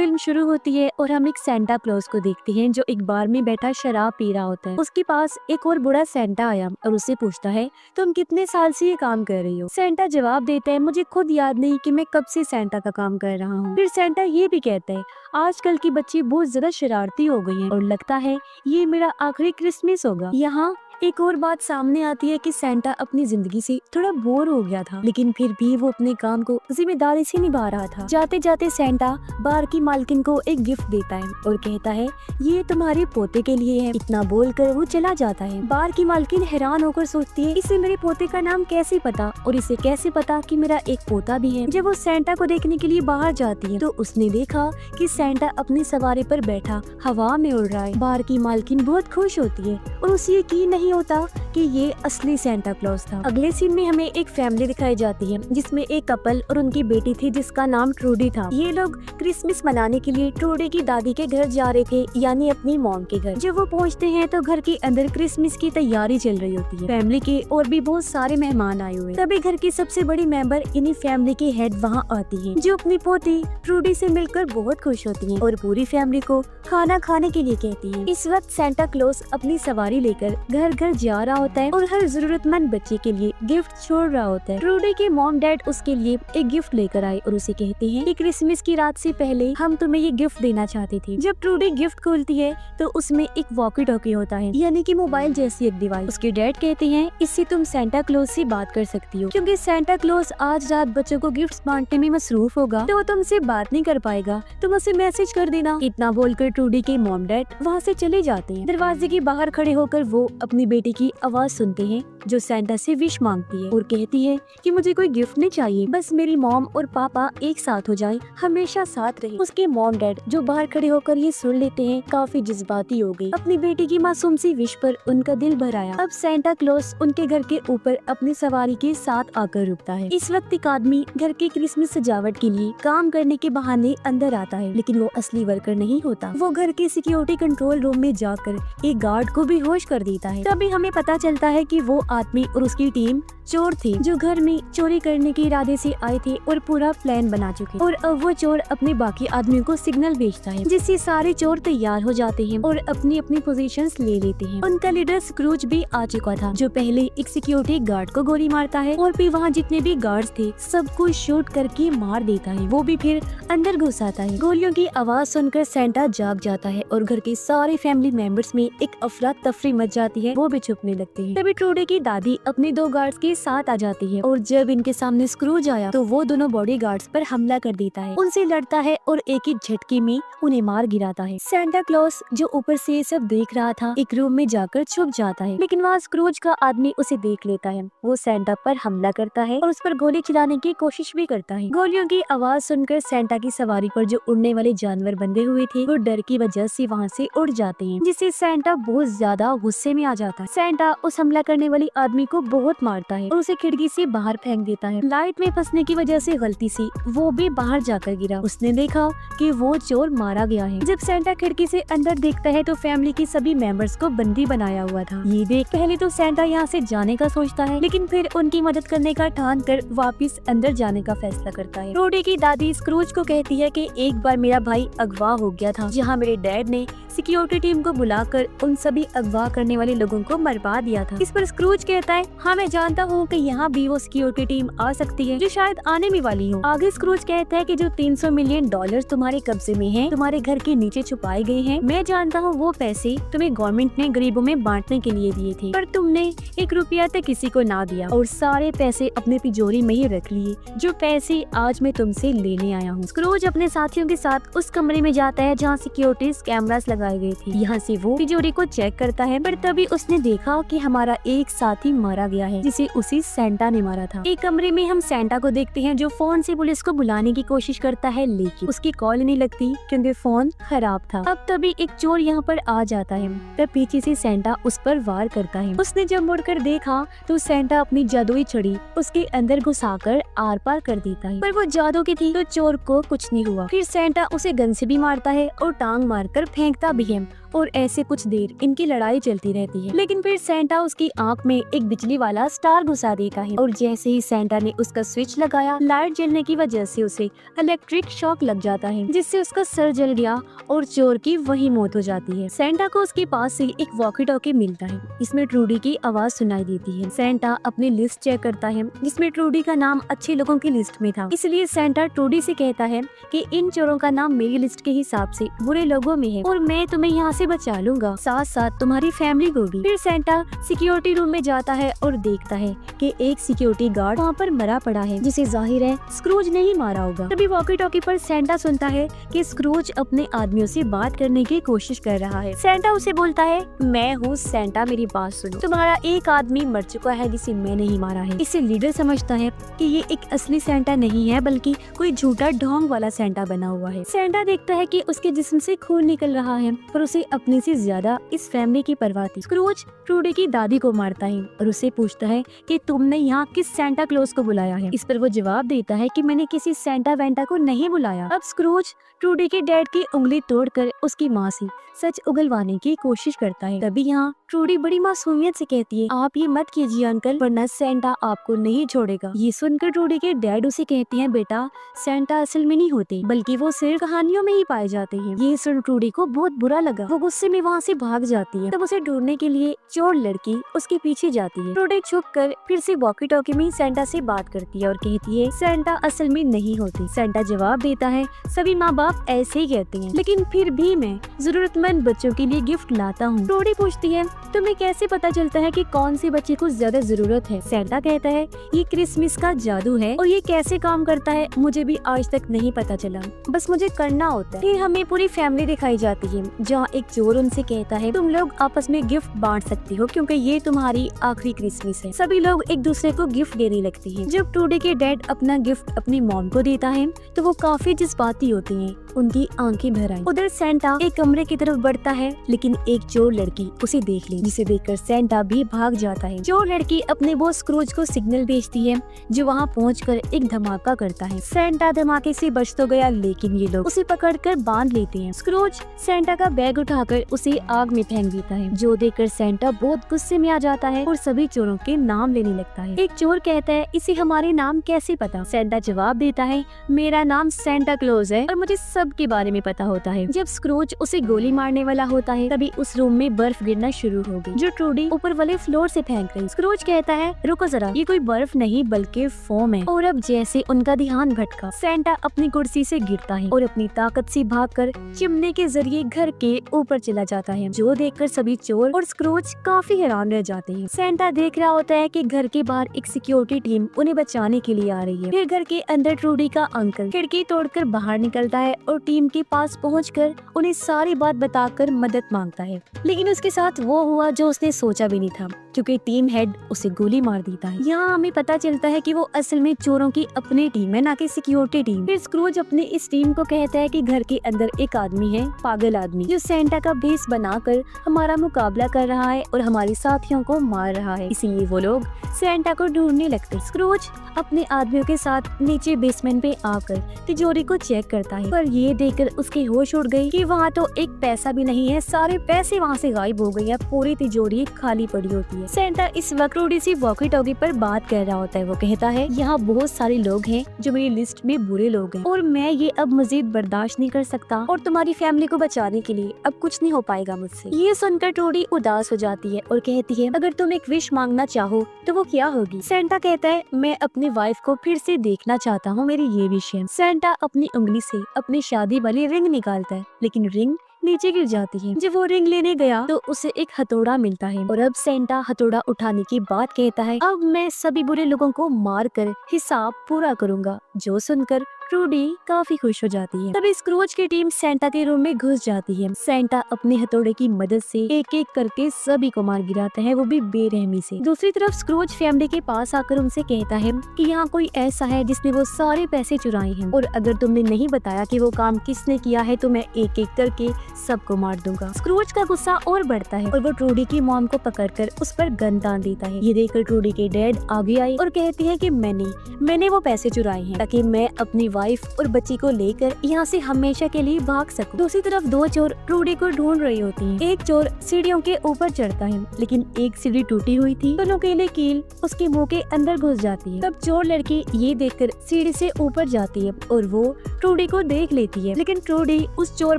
Film शुरू होती है और हम एक सेंटा क्लॉज को देखते हैं जो एक बार में बैठा शराब पी रहा होता है। उसके पास एक और बूढ़ा सेंटा आया और उससे पूछता है, तुम कितने साल से ये काम कर रही हो? सेंटा जवाब देता है, मुझे खुद याद नहीं कि मैं कब से सेंटा का काम कर रहा हूँ। फिर सेंटा ये भी कहता है, आजकल की बच्ची बहुत ज्यादा शरारती हो गई हैं और लगता है ये मेरा आखिरी क्रिसमस होगा। यहाँ एक और बात सामने आती है कि सेंटा अपनी जिंदगी से थोड़ा बोर हो गया था, लेकिन फिर भी वो अपने काम को जिम्मेदारी से निभा रहा था। जाते जाते सेंटा बार की मालकिन को एक गिफ्ट देता है और कहता है, ये तुम्हारे पोते के लिए है। इतना बोलकर वो चला जाता है। बार की मालकिन हैरान होकर सोचती है, इसे मेरे पोते का नाम कैसे पता और इसे कैसे पता कि मेरा एक पोता भी है। जब वो सेंटा को देखने के लिए बाहर जाती है तो उसने देखा कि सेंटा अपनी सवारी पर बैठा हवा में उड़ रहा है। बार की मालकिन बहुत खुश होती है और उसे यकीन नहीं होता कि ये असली सेंटा क्लॉज था। अगले सीन में हमें एक फैमिली दिखाई जाती है जिसमें एक कपल और उनकी बेटी थी जिसका नाम ट्रूडी था। ये लोग क्रिसमस मनाने के लिए ट्रूडी की दादी के घर जा रहे थे, यानी अपनी मॉम के घर। जब वो पहुंचते हैं तो घर के अंदर क्रिसमस की तैयारी चल रही होती है। फैमिली के और भी बहुत सारे मेहमान आए हुए। तभी घर की सबसे बड़ी मेंबर यानी फैमिली की हेड वहाँ आती है, जो अपनी पोती ट्रूडी से मिलकर बहुत खुश होती है और पूरी फैमिली को खाना खाने के लिए कहती है। इस वक्त सेंटा क्लॉज अपनी सवारी लेकर घर घर जा रहा होता है और हर जरूरतमंद बच्चे के लिए गिफ्ट छोड़ रहा होता है। ट्रूडी के मॉम डैड उसके लिए एक गिफ्ट लेकर आए और उसे कहते हैं कि क्रिसमस की रात से पहले हम तुम्हें ये गिफ्ट देना चाहते थे। जब ट्रूडी गिफ्ट खोलती है तो उसमें एक वॉकी टॉकी होता है, यानी कि मोबाइल जैसी एक डिवाइस। उसके डैड कहते हैं, इससे तुम सेंटा क्लॉज से बात कर सकती हो, क्योंकि सेंटा क्लॉज आज रात बच्चों को गिफ्ट बांटने में मसरूफ होगा तो वो तुमसे बात नहीं कर पाएगा, तुम उसे मैसेज कर देना। इतना बोलकर ट्रूडी के मॉम डैड वहाँ से चले जाते हैं। दरवाजे के बाहर खड़े होकर वो अपनी बेटी की आवाज सुनते हैं जो सेंटा से विश मांगती है और कहती है कि मुझे कोई गिफ्ट नहीं चाहिए, बस मेरी मॉम और पापा एक साथ हो जाएं, हमेशा साथ रहे। उसके मॉम डैड जो बाहर खड़े होकर ये सुन लेते हैं काफी जज्बाती हो गई। अपनी बेटी की मासूम सी विश पर उनका दिल भर आया। अब सेंटा क्लॉज उनके घर के ऊपर अपनी सवारी के साथ आकर रुकता है। इस वक्त एक आदमी घर की क्रिसमस सजावट के लिए काम करने के बहाने अंदर आता है, लेकिन वो असली वर्कर नहीं होता। वो घर के सिक्योरिटी कंट्रोल रूम में जाकर एक गार्ड को बेहोश कर देता है। तभी हमें पता चलता है कि वो आदमी और उसकी टीम चोर थे जो घर में चोरी करने के इरादे से आए थे और पूरा प्लान बना चुके। और अब वो चोर अपने बाकी आदमियों को सिग्नल भेजता है, जिससे सारे चोर तैयार हो जाते हैं और अपनी अपनी पोजीशंस ले लेते हैं। उनका लीडर स्क्रूज भी आ चुका था, जो पहले एक सिक्योरिटी गार्ड को गोली मारता है और फिर वहाँ जितने भी गार्ड्स थे सबको शूट करके मार देता है। वो भी फिर अंदर घुस आता है। गोलियों की आवाज सुनकर सेंटा जाग जाता है और घर के सारे फैमिली मेंबर्स में एक अफरा तफरी मच जाती है। वो भी छुपने लगते हैं। तभी ट्रूडी की दादी अपने दो गार्ड्स के साथ आ जाती है और जब इनके सामने स्क्रूज आया तो वो दोनों बॉडी गार्ड्स पर हमला कर देता है, उनसे लड़ता है और एक ही झटके में उन्हें मार गिराता है। सेंटा क्लॉज जो ऊपर से ये सब देख रहा था एक रूम में जाकर छुप जाता है, लेकिन वहाँ स्क्रूज का आदमी उसे देख लेता है। वो सेंटा पर हमला करता है और उस पर गोली चलाने की कोशिश भी करता है। गोलियों की आवाज सुनकर सेंटा की सवारी पर जो उड़ने वाले जानवर बंधे हुए थे वो डर की वजह से वहाँ से उड़ जाते हैं, जिससे सेंटा बहुत ज्यादा गुस्से में आ जाता है। सेंटा उस हमला करने वाले आदमी को बहुत मारता है और उसे खिड़की से बाहर फेंक देता है। लाइट में फंसने की वजह से गलती से वो भी बाहर जाकर गिरा। उसने देखा कि वो चोर मारा गया है। जब सेंटा खिड़की से अंदर देखता है तो फैमिली के सभी मेंबर्स को बंदी बनाया हुआ था। ये देख पहले तो सेंटा यहाँ से जाने का सोचता है, लेकिन फिर उनकी मदद करने का ठान कर वापिस अंदर जाने का फैसला करता है। ट्रूडी की दादी स्क्रूज को कहती है कि एक बार मेरा भाई अगवा हो गया था, जहाँ मेरे डैड ने सिक्योरिटी टीम को बुलाकर उन सभी अगवा करने वाले लोगों को मरवा दिया था। इस पर स्क्रूज कहता है, हाँ मैं जानता हूँ कि यहाँ भी वो सिक्योरिटी टीम आ सकती है जो शायद आने में वाली हो। आगे स्क्रूज कहता है कि जो 300 मिलियन डॉलर तुम्हारे कब्जे में हैं, तुम्हारे घर के नीचे छुपाए गए हैं, मैं जानता हूँ वो पैसे तुम्हें गवर्नमेंट ने गरीबों में बांटने के लिए दिए थे, पर तुमने 1 रुपया तक किसी को ना दिया और सारे पैसे अपने तिजोरी में ही रख लिए, जो पैसे आज मैं तुमसे लेने आया हूँ। स्क्रूज अपने साथियों के साथ उस कमरे में जाता है जहाँ सिक्योरिटी कैमरास लगाए गए थे। यहाँ से वो तिजोरी को चेक करता है, पर तभी उसने देखा कि हमारा एक साथी मारा गया है, जिसे उसी सेंटा ने मारा था। एक कमरे में हम सेंटा को देखते हैं जो फोन से पुलिस को बुलाने की कोशिश करता है, लेकिन उसकी कॉल नहीं लगती क्योंकि फोन खराब था। अब तभी एक चोर यहाँ पर आ जाता है, तब पीछे से सेंटा उस पर वार करता है। उसने जब मुड़कर देखा तो सेंटा अपनी जादुई छड़ी उसके अंदर घुसाकर आर पार कर देता है, पर वो जादू की थी तो चोर को कुछ नहीं हुआ। फिर सेंटा उसे गन से भी मारता है और टांग मारकर फेंकता भी है और ऐसे कुछ देर इनकी लड़ाई चलती रहती है। लेकिन फिर सेंटा उसकी आंख में एक बिजली वाला स्टार घुसा देता है और जैसे ही सेंटा ने उसका स्विच लगाया, लाइट जलने की वजह से उसे इलेक्ट्रिक शॉक लग जाता है, जिससे उसका सर जल गया और चोर की वही मौत हो जाती है। सेंटा को उसके पास से एक वॉकी टॉकी मिलता है, इसमें ट्रूडी की आवाज सुनाई देती है। सेंटा अपनी लिस्ट चेक करता है जिसमें ट्रूडी का नाम अच्छे लोगों की लिस्ट में था, इसलिए सेंटा ट्रूडी से कहता है कि इन चोरों का नाम मेरी लिस्ट के हिसाब से बुरे लोगों में है और मैं तुम्हें यहाँ से बचा लूंगा, साथ साथ तुम्हारी फैमिली को भी। फिर सेंटा सिक्योरिटी रूम में जाता है और देखता है कि एक सिक्योरिटी गार्ड वहाँ पर मरा पड़ा है, जिसे जाहिर है स्क्रूज ने ही मारा होगा। तभी वॉकी टॉकी पर सेंटा सुनता है कि स्क्रूज अपने आदमियों से बात करने की कोशिश कर रहा है। सेंटा उसे बोलता है, मैं हूँ सेंटा, मेरी बात सुनो, तुम्हारा एक आदमी मर चुका है जिसे मैंने ही मारा है। इसे लीडर समझता है कि ये एक असली सेंटा नहीं है बल्कि कोई झूठा ढोंग वाला सेंटा बना हुआ है। सेंटा देखता है कि उसके जिस्म से खून निकल रहा है पर उसे अपने से ज्यादा इस फैमिली की परवाह थी। स्क्रूज ट्रूडी की दादी को मारता है और उससे पूछता है कि तुमने यहाँ किस सेंटा क्लॉज को बुलाया है। इस पर वो जवाब देता है कि मैंने किसी सेंटा वेंटा को नहीं बुलाया। अब स्क्रूज ट्रूडी के डैड की उंगली तोड़कर उसकी माँ से सच उगलवाने की कोशिश करता है। तभी यहाँ ट्रूडी बड़ी मासूमियत से कहती है, आप ये मत कीजिए अंकल, वरना सेंटा आपको नहीं छोड़ेगा। ये सुनकर ट्रूडी के डैड उसे कहते हैं, बेटा सेंटा असल में नहीं होते बल्कि वो सिर्फ कहानियों में ही पाए जाते हैं। ये सुन ट्रूडी को बहुत बुरा लगा, वो गुस्से में वहाँ से भाग जाती है। तब उसे ढूंढने के लिए चोर लड़की उसके पीछे जाती है। ट्रूडी छुप कर फिर से वॉकी टॉकी में सेंटा से बात करती है और कहती है, सेंटा असल में नहीं होते। सेंटा जवाब देता है, सभी माँ बाप ऐसे ही कहते हैं, लेकिन फिर भी मैं जरूरतमंद बच्चों के लिए गिफ्ट लाता हूँ। ट्रूडी पूछती है, तुम्हें कैसे पता चलता है कि कौन से बच्चे को ज्यादा जरूरत है। सेंटा कहता है, ये क्रिसमस का जादू है और ये कैसे काम करता है मुझे भी आज तक नहीं पता चला, बस मुझे करना होता है। फिर हमें पूरी फैमिली दिखाई जाती है जहाँ एक चोर उनसे कहता है, तुम लोग आपस में गिफ्ट बांट सकती हो क्योंकि ये तुम्हारी आखिरी क्रिसमस है। सभी लोग एक दूसरे को गिफ्ट देने लगते हैं। जब ट्रूडी के डैड अपना गिफ्ट अपनी मॉम को देता है तो वो काफी जज्बाती होती है, उनकी आंखें भर आई। उधर सेंटा एक कमरे की तरफ बढ़ता है लेकिन एक चोर लड़की उसे देख ली, जिसे देखकर सेंटा भी भाग जाता है। चोर लड़की अपने बॉस स्क्रूज को सिग्नल भेजती है जो वहाँ पहुंचकर एक धमाका करता है। सेंटा धमाके से बच तो गया लेकिन ये लोग उसे पकड़कर बांध लेते हैं। स्क्रूज सेंटा का बैग उठाकर उसे आग में फेंक देता है, जो देखकर सेंटा बहुत गुस्से में आ जाता है और सभी चोरों के नाम लेने लगता है। एक चोर कहता है, इसे हमारे नाम कैसे पता। सेंटा जवाब देता है, मेरा नाम सेंटा क्लॉज है और मुझे सब के बारे में पता होता है। जब स्क्रूज उसे गोली मारने वाला होता है तभी उस रूम में बर्फ गिरना शुरू हो गई जो ट्रूडी ऊपर वाले फ्लोर से फेंक रही। स्क्रूज कहता है, रुको जरा, ये कोई बर्फ नहीं बल्कि फोम है। और अब जैसे उनका ध्यान भटका, सेंटा अपनी कुर्सी से गिरता है और अपनी ताकत से भागकर चिमने के जरिए घर के ऊपर चला जाता है, जो देखकर सभी चोर और स्क्रूज काफी हैरान रह जाते हैं। सेंटा देख रहा होता है कि घर के बाहर एक सिक्योरिटी टीम उन्हें बचाने के लिए आ रही है। फिर घर के अंदर ट्रूडी का अंकल खिड़की तोड़कर बाहर निकलता है और टीम के पास पहुंचकर उन्हें सारी बात बताकर मदद मांगता है। लेकिन उसके साथ वो हुआ जो उसने सोचा भी नहीं था, क्योंकि टीम हेड उसे गोली मार देता है। यहाँ हमें पता चलता है कि वो असल में चोरों की अपनी टीम है, ना कि सिक्योरिटी टीम। फिर स्क्रूज अपने इस टीम को कहता है कि घर के अंदर एक आदमी है, पागल आदमी, जो सेंटा का भेष बनाकर हमारा मुकाबला कर रहा है और हमारे साथियों को मार रहा है। इसीलिए वो लोग सेंटा को ढूंढने लगते। स्क्रूज अपने आदमियों के साथ नीचे बेसमेंट पे आकर तिजोरी को चेक करता है, पर ये देखकर उसकी होश उड़ गई कि वहाँ तो एक पैसा भी नहीं है, सारे पैसे वहाँ से गायब हो गए हैं, पूरी तिजोरी खाली पड़ी होती है। सेंटा इस वक्त ट्रूडी से वॉकी टॉकी पर बात कर रहा होता है। वो कहता है, यहाँ बहुत सारे लोग हैं जो मेरी लिस्ट में बुरे लोग हैं और मैं ये अब मजीद बर्दाश्त नहीं कर सकता और तुम्हारी फैमिली को बचाने के लिए अब कुछ नहीं हो पाएगा मुझसे। ये सुनकर ट्रूडी उदास हो जाती है और कहती है, अगर तुम एक विश मांगना चाहो तो वो क्या होगी। सेंटा कहता है, मैं अपनी वाइफ को फिर से देखना चाहता हूँ, मेरी ये विश है। सेंटा अपनी उंगली से अपनी शादी वाली रिंग निकालता है लेकिन रिंग नीचे गिर जाती है। जब वो रिंग लेने गया तो उसे एक हथौड़ा मिलता है और अब सेंटा हथौड़ा उठाने की बात कहता है, अब मैं सभी बुरे लोगों को मार कर हिसाब पूरा करूंगा। जो सुनकर ट्रूडी काफी खुश हो जाती है। तभी स्क्रूज की टीम सेंटा के रूम में घुस जाती है। सेंटा अपने हथौड़े की मदद से एक एक करके सभी को मार गिराता है, वो भी बेरहमी से। दूसरी तरफ स्क्रूज फैमिली के पास आकर उनसे कहता है कि यहाँ कोई ऐसा है जिसने वो सारे पैसे चुराए हैं और अगर तुमने नहीं बताया कि वो काम किसने किया है तो मैं एक एक करके सबको मार दूंगा। स्क्रूज का गुस्सा और बढ़ता है और वो ट्रूडी की मॉम को पकड़कर उस पर गन तान देता है। ये देखकर ट्रूडी के डैड आगे आई और कहती है कि मैंने वो पैसे चुराए हैं ताकि मैं अपनी वाइफ और बच्ची को लेकर यहाँ से हमेशा के लिए भाग सकूं। दूसरी तरफ दो चोर ट्रूडी को ढूंढ रही होती हैं। एक चोर सीढ़ियों के ऊपर चढ़ता है, लेकिन एक सीढ़ी टूटी हुई थी तो नुकीली कील उसके मुंह के अंदर घुस जाती है। तब चोर लड़की ये देखकर सीढ़ी से ऊपर जाती है और वो ट्रूडी को देख लेती है, लेकिन ट्रूडी उस चोर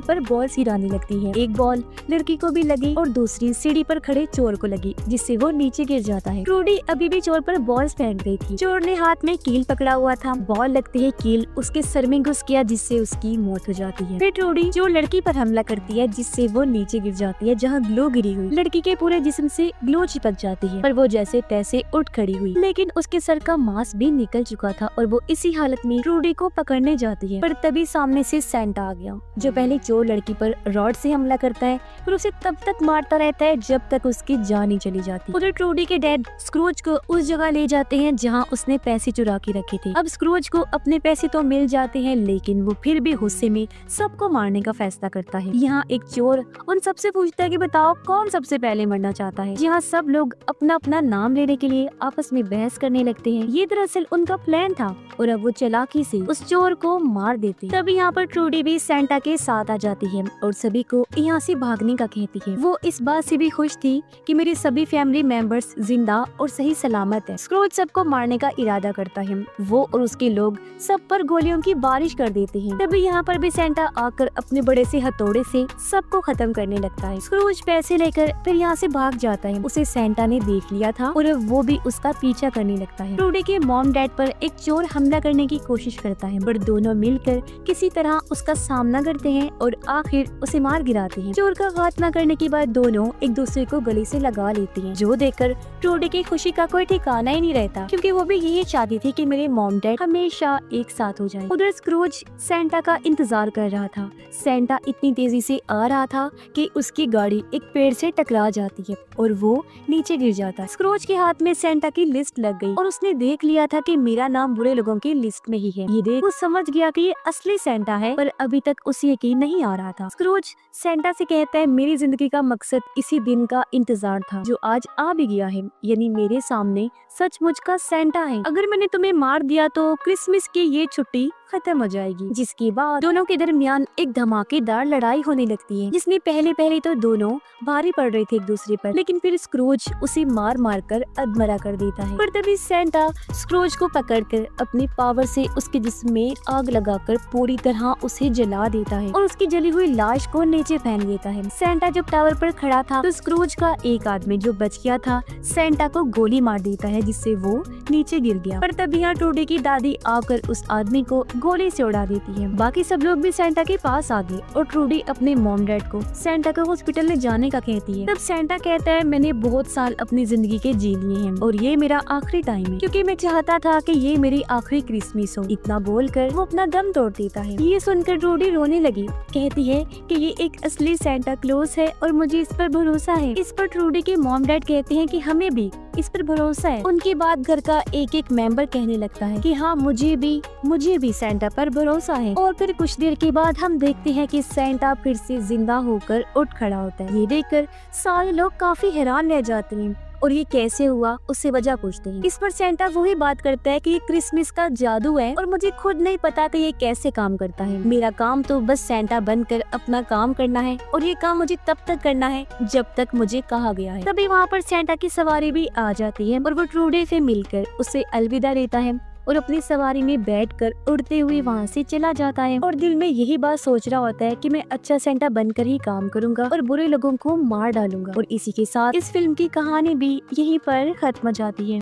पर बॉल गिराने लगती है। एक बॉल लड़की को भी लगी और दूसरी सीढ़ी पर खड़े चोर को लगी, जिससे वो नीचे गिर जाता है। ट्रूडी अभी भी चोर पर बॉल फेंक रही थी। चोर ने हाथ में कील पकड़ा हुआ था। बॉल लगते ही कील उसके सर में घुस गया, जिससे उसकी मौत हो जाती है। फिर ट्रूडी जो लड़की पर हमला करती है, जिससे वो नीचे गिर जाती है जहाँ ग्लो गिरी हुई। लड़की के पूरे जिस्म से ग्लो चिपक जाती है, पर वो जैसे तैसे उठ खड़ी हुई, लेकिन उसके सर का मांस भी निकल चुका था और वो इसी हालत में ट्रूडी को पकड़ने जाती है। पर तभी सामने से सेंटा आ गया, जो पहले चोर लड़की पर रॉड से हमला करता है, फिर उसे तब तक मारता रहता है जब तक उसकी जान नहीं चली जाती। उधर ट्रूडी के डैड स्क्रूज को उस जगह ले जाते हैं जहाँ उसने पैसे चुरा के रखे थे। अब स्क्रूज को अपने पैसे तो मिल जाते हैं, लेकिन वो फिर भी गुस्से में सबको मारने का फैसला करता है। यहाँ एक चोर उन सबसे पूछता है कि बताओ कौन सबसे पहले मरना चाहता है। यहाँ सब लोग अपना अपना नाम लेने के लिए आपस में बहस करने लगते हैं। ये दरअसल उनका प्लान था और अब वो चालाकी से उस चोर को मार देते। तभी यहाँ पर ट्रूडी भी सेंटा के साथ आ जाती है और सभी को यहाँ से भागने का कहती है। वो इस बात से भी खुश थी कि मेरे सभी फैमिली मेंबर्स जिंदा और सही सलामत है। स्क्रूज सबको मारने का इरादा करता है। वो और उसके लोग सब पर गोलियों की बारिश कर देते हैं। तभी यहाँ पर भी सेंटा आकर अपने बड़े से हथौड़े से सबको खत्म करने लगता है। स्क्रूज पैसे लेकर फिर यहाँ से भाग जाता है। उसे सेंटा ने देख लिया था और वो भी उसका पीछा करने लगता है। ट्रूडी के मॉम डैड पर एक चोर हमला करने की कोशिश करता है, पर दोनों मिलकर किसी तरह उसका सामना करते हैं और आखिर उसे मार गिराते हैं। चोर का खात्मा करने के बाद दोनों एक दूसरे को गले से लगा लेते हैं, जो देखकर ट्रूडी की खुशी का कोई ठिकाना ही नहीं रहता, क्योंकि वो भी यही चाहती थी कि मेरे मॉम डैड हमेशा एक साथ हो जाएं। उधर स्क्रूज सेंटा का इंतजार कर रहा था। सेंटा इतनी तेजी से आ रहा था कि उसकी गाड़ी एक पेड़ से टकरा जाती है और वो नीचे गिर जाता है। स्क्रूज के हाथ में सेंटा की लिस्ट लग गई और उसने देख लिया था कि मेरा नाम बुरे लोगों की लिस्ट में ही है। ये देख वो समझ गया कि ये असली सेंटा है, पर अभी तक उसे यकीन नहीं आ रहा था। स्क्रूज सेंटा से कहता है मेरी जिंदगी का मकसद इसी दिन का इंतजार था, जो आज आ भी गया है, यानी मेरे सामने सचमुच का सेंटा है। अगर मैंने तुम्हें मार दिया तो क्रिसमस की ये छुट्टी खत्म हो जाएगी। जिसके बाद दोनों के दरमियान एक धमाकेदार लड़ाई होने लगती है, जिसमें पहले तो दोनों भारी पड़ रहे थे एक दूसरे पर, लेकिन फिर स्क्रूज उसे मार मार कर अधमरा कर देता है। पर तभी सेंटा स्क्रूज को पकड़कर अपनी पावर से उसके जिस्म में आग लगाकर पूरी तरह उसे जला देता है और उसकी जली हुई लाश को नीचे फेंक देता है। सेंटा जब टावर पर खड़ा था तो स्क्रूज का एक आदमी जो बच गया था सेंटा को गोली मार देता है, जिससे वो नीचे गिर गया। पर तभी यहाँ ट्रूडी की दादी आकर उस आदमी को गोली से उड़ा देती है। बाकी सब लोग भी सेंटा के पास आ गए और ट्रूडी अपने मॉम डैड को सेंटा को हॉस्पिटल ले जाने का कहती है। तब सेंटा कहता है मैंने बहुत साल अपनी जिंदगी के जी लिए हैं और ये मेरा आखिरी टाइम है, क्योंकि मैं चाहता था कि ये मेरी आखिरी क्रिसमस हो। इतना बोलकर वो अपना दम तोड़ देता है। ये सुनकर ट्रूडी रोने लगी, कहती है कि ये एक असली सेंटा क्लॉज है और मुझे इस पर भरोसा है। इस पर ट्रूडी के मॉम डैड कहते हैं कि हमें भी इस पर भरोसा है। उनके बाद घर का एक एक मेंबर कहने लगता है कि हाँ मुझे भी सेंटा पर भरोसा है। और फिर कुछ देर के बाद हम देखते हैं कि सेंटा फिर से जिंदा होकर उठ खड़ा होता है। ये देखकर सारे लोग काफी हैरान रह जाते हैं और ये कैसे हुआ उससे वजह पूछते हैं। इस पर सेंटा वही बात करता है कि ये क्रिसमस का जादू है और मुझे खुद नहीं पता कि ये कैसे काम करता है। मेरा काम तो बस सेंटा बनकर अपना काम करना है और ये काम मुझे तब तक करना है जब तक मुझे कहा गया है। तभी वहाँ पर सेंटा की सवारी भी आ जाती है और वो ट्रूडी से मिलकर उसे अलविदा देता है और अपनी सवारी में बैठकर उड़ते हुए वहाँ से चला जाता है और दिल में यही बात सोच रहा होता है कि मैं अच्छा सेंटा बनकर ही काम करूंगा और बुरे लोगों को मार डालूंगा। और इसी के साथ इस फिल्म की कहानी भी यहीं पर खत्म हो जाती है।